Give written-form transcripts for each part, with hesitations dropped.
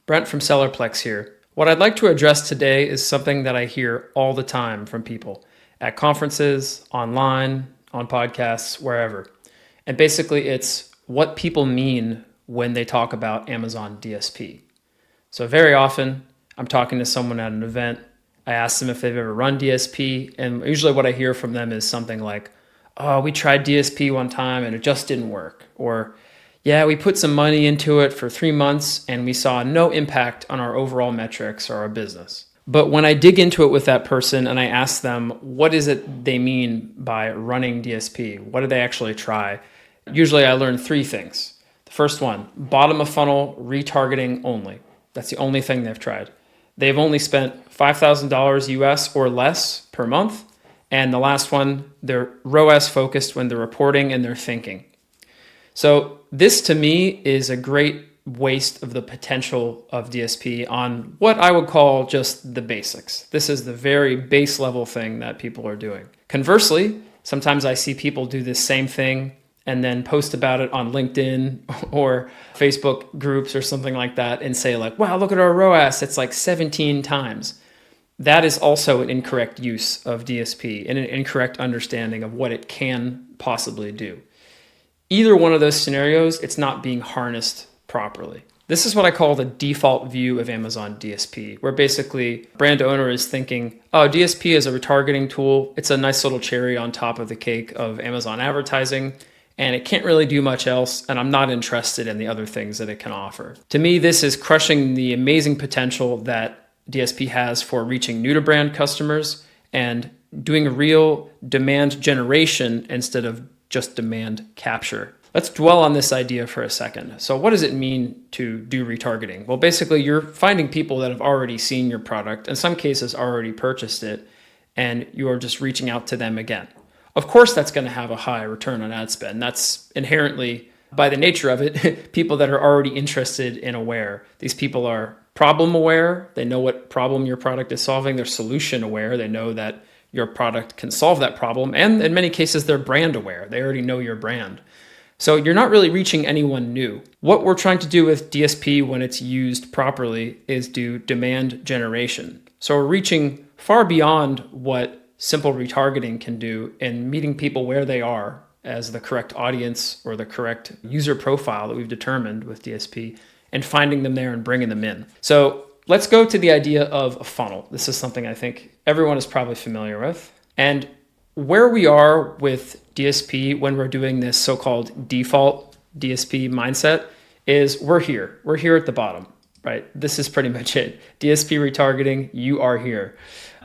Brent from Sellerplex here. What I'd like to address today is something that I hear all the time from people at conferences, online, on podcasts, wherever. And basically it's what people mean when they talk about Amazon DSP. So very often I'm talking to someone at an event. I ask them if they've ever run DSP, and usually what I hear from them is something like, "Oh, we tried DSP one time and it just didn't work." Or, "Yeah, we put some money into it for 3 months and we saw no impact on our overall metrics or our business." But when I dig into it with that person and I ask them, what is it they mean by running DSP? What did they actually try? Usually I learn 3 things. The first one, bottom of funnel retargeting only. That's the only thing they've tried. They've only spent $5,000 US or less per month. And the last one, they're ROAS focused when they're reporting and they're thinking. So this to me is a great waste of the potential of DSP on what I would call just the basics. This is the very base level thing that people are doing. Conversely, sometimes I see people do this same thing and then post about it on LinkedIn or Facebook groups or something like that and say like, "Wow, look at our ROAS, it's like 17 times. That is also an incorrect use of DSP and an incorrect understanding of what it can possibly do. Either one of those scenarios, it's not being harnessed properly. This is what I call the default view of Amazon DSP, where basically brand owner is thinking, oh, DSP is a retargeting tool. It's a nice little cherry on top of the cake of Amazon advertising, and it can't really do much else, and I'm not interested in the other things that it can offer. To me, this is crushing the amazing potential that DSP has for reaching new to brand customers and doing real demand generation instead of just demand capture. Let's dwell on this idea for a second. So what does it mean to do retargeting? Well, basically you're finding people that have already seen your product, in some cases already purchased it, and you're just reaching out to them again. Of course, that's going to have a high return on ad spend. That's inherently, by the nature of it, people that are already interested and aware. These people are problem aware. They know what problem your product is solving. They're solution aware. They know that your product can solve that problem. And in many cases, they're brand aware. They already know your brand. So you're not really reaching anyone new. What we're trying to do with DSP when it's used properly is do demand generation. So we're reaching far beyond what simple retargeting can do and meeting people where they are as the correct audience or the correct user profile that we've determined with DSP and finding them there and bringing them in. So let's go to the idea of a funnel. This is something I think everyone is probably familiar with. And where we are with DSP when we're doing this so-called default DSP mindset is we're here. We're here at the bottom, right? This is pretty much it. DSP retargeting, you are here.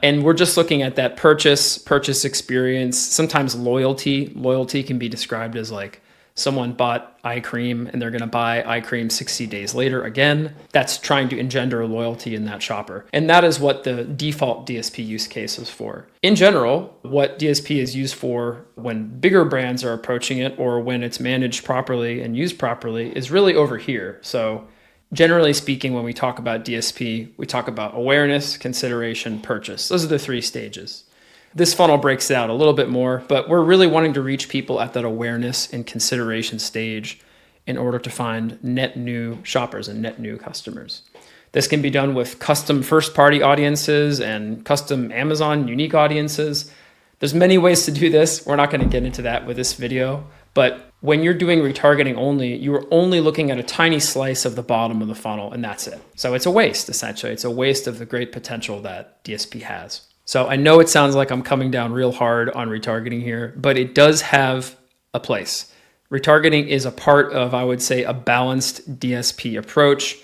And we're just looking at that purchase experience, sometimes loyalty. Loyalty can be described as like someone bought eye cream and they're going to buy eye cream 60 days later again. That's trying to engender loyalty in that shopper. And that is what the default DSP use case is for. In general, what DSP is used for when bigger brands are approaching it or when it's managed properly and used properly is really over here. So generally speaking, when we talk about DSP, we talk about awareness, consideration, purchase. Those are the 3 stages. This funnel breaks it out a little bit more, but we're really wanting to reach people at that awareness and consideration stage in order to find net new shoppers and net new customers. This can be done with custom first-party audiences and custom Amazon unique audiences. There's many ways to do this. We're not going to get into that with this video, but when you're doing retargeting only, you are only looking at a tiny slice of the bottom of the funnel, and that's it. So it's a waste, essentially. It's a waste of the great potential that DSP has. So I know it sounds like I'm coming down real hard on retargeting here, but it does have a place. Retargeting is a part of, I would say, a balanced DSP approach.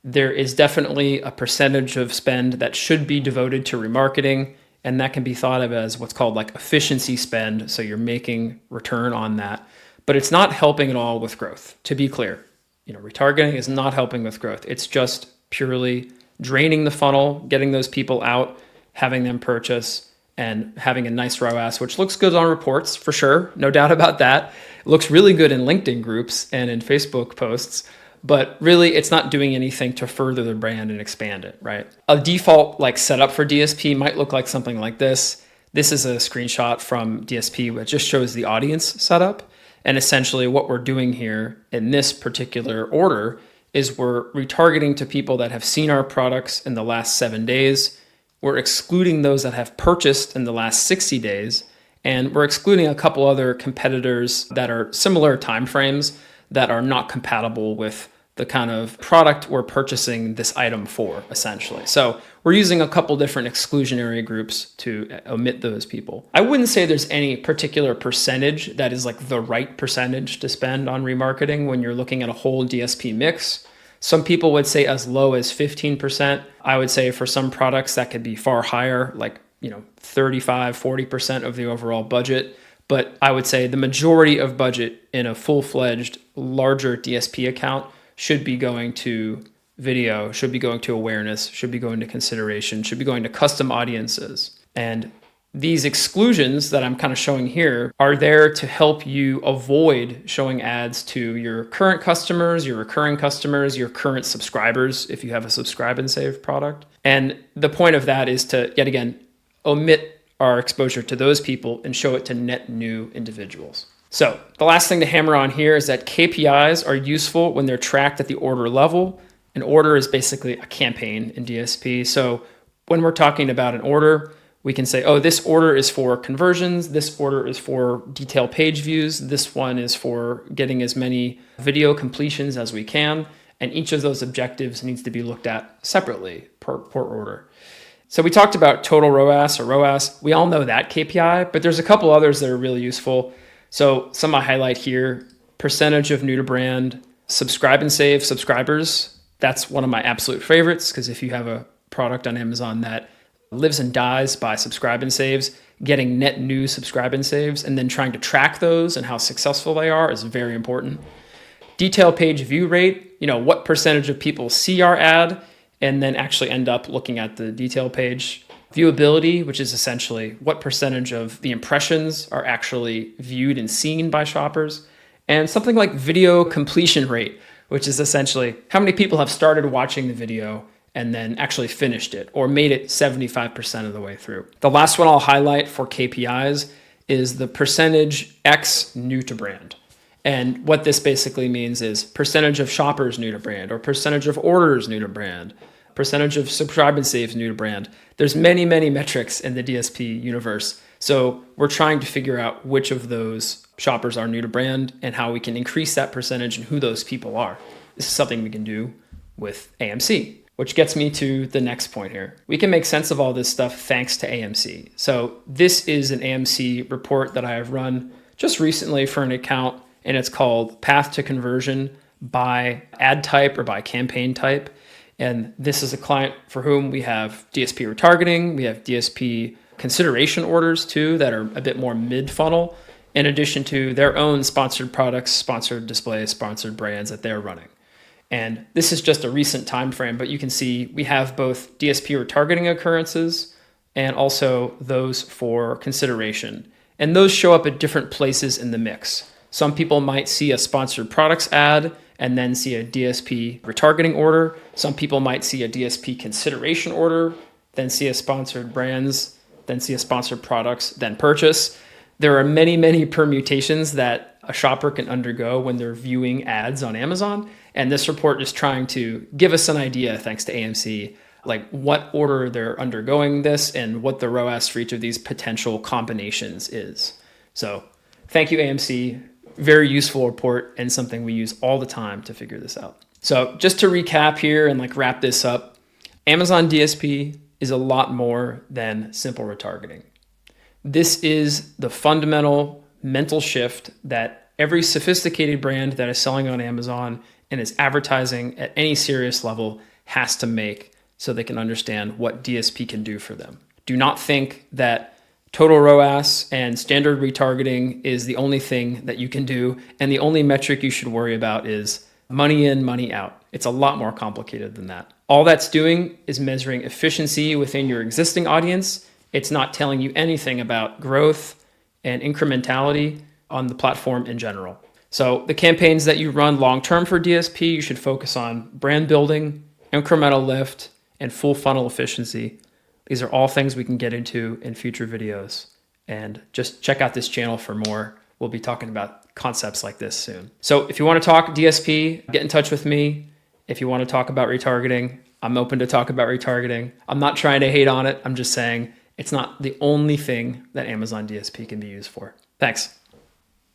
There is definitely a percentage of spend that should be devoted to remarketing, and that can be thought of as what's called like efficiency spend. So you're making return on that, but it's not helping at all with growth. To be clear, retargeting is not helping with growth. It's just purely draining the funnel, getting those people out, having them purchase, and having a nice ROAS, which looks good on reports for sure, no doubt about that. It looks really good in LinkedIn groups and in Facebook posts, but really it's not doing anything to further the brand and expand it, right? A default like setup for DSP might look like something like this. This is a screenshot from DSP, which just shows the audience setup. And essentially what we're doing here in this particular order is we're retargeting to people that have seen our products in the last 7 days. We're excluding those that have purchased in the last 60 days. And we're excluding a couple other competitors that are similar timeframes that are not compatible with the kind of product we're purchasing this item for, essentially. So we're using a couple different exclusionary groups to omit those people. I wouldn't say there's any particular percentage that is like the right percentage to spend on remarketing when you're looking at a whole DSP mix. Some people would say as low as 15%. I would say for some products that could be far higher, like 35, 40% of the overall budget. But I would say the majority of budget in a full-fledged larger DSP account should be going to video, should be going to awareness, should be going to consideration, should be going to custom audiences. And these exclusions that I'm kind of showing here are there to help you avoid showing ads to your current customers, your recurring customers, your current subscribers, if you have a subscribe and save product. And the point of that is to, yet again, omit our exposure to those people and show it to net new individuals. So the last thing to hammer on here is that KPIs are useful when they're tracked at the order level. An order is basically a campaign in DSP. So when we're talking about an order, we can say, oh, this order is for conversions. This order is for detail page views. This one is for getting as many video completions as we can. And each of those objectives needs to be looked at separately per order. So we talked about total ROAS or ROAS. We all know that KPI, but there's a couple others that are really useful. So some I highlight here: percentage of new to brand, subscribe and save subscribers. That's one of my absolute favorites, because if you have a product on Amazon that lives and dies by subscribe and saves, getting net new subscribe and saves and then trying to track those and how successful they are is very important. Detail page view rate, what percentage of people see our ad and then actually end up looking at the detail page. Viewability, which is essentially what percentage of the impressions are actually viewed and seen by shoppers. And something like video completion rate, which is essentially how many people have started watching the video and then actually finished it or made it 75% of the way through. The last one I'll highlight for KPIs is the percentage X new to brand. And what this basically means is percentage of shoppers new to brand, or percentage of orders new to brand, percentage of subscribe and saves new to brand. There's many, many metrics in the DSP universe. So we're trying to figure out which of those shoppers are new to brand and how we can increase that percentage and who those people are. This is something we can do with AMC, which gets me to the next point here. We can make sense of all this stuff thanks to AMC. So this is an AMC report that I have run just recently for an account, and it's called Path to Conversion by ad type or by campaign type. And this is a client for whom we have DSP retargeting, we have DSP consideration orders too that are a bit more mid-funnel, in addition to their own sponsored products, sponsored displays, sponsored brands that they're running. And this is just a recent time frame, but you can see we have both DSP retargeting occurrences and also those for consideration. And those show up at different places in the mix. Some people might see a sponsored products ad and then see a DSP retargeting order. Some people might see a DSP consideration order, then see a sponsored brands, then see a sponsored products, then purchase. There are many, many permutations that a shopper can undergo when they're viewing ads on Amazon. And this report is trying to give us an idea, thanks to AMC, like what order they're undergoing this and what the ROAS for each of these potential combinations is. So thank you, AMC. Very useful report and something we use all the time to figure this out. So just to recap here and wrap this up, Amazon DSP is a lot more than simple retargeting. This is the fundamental mental shift that every sophisticated brand that is selling on Amazon and is advertising at any serious level has to make so they can understand what DSP can do for them. Do not think that total ROAS and standard retargeting is the only thing that you can do, and the only metric you should worry about is money in, money out. It's a lot more complicated than that. All that's doing is measuring efficiency within your existing audience. It's not telling you anything about growth and incrementality on the platform in general. So the campaigns that you run long-term for DSP, you should focus on brand building, incremental lift, and full funnel efficiency. These are all things we can get into in future videos. And just check out this channel for more. We'll be talking about concepts like this soon. So if you want to talk DSP, get in touch with me If you want to talk about retargeting, I'm open to talk about retargeting. I'm not trying to hate on it. I'm just saying it's not the only thing that Amazon DSP can be used for. Thanks.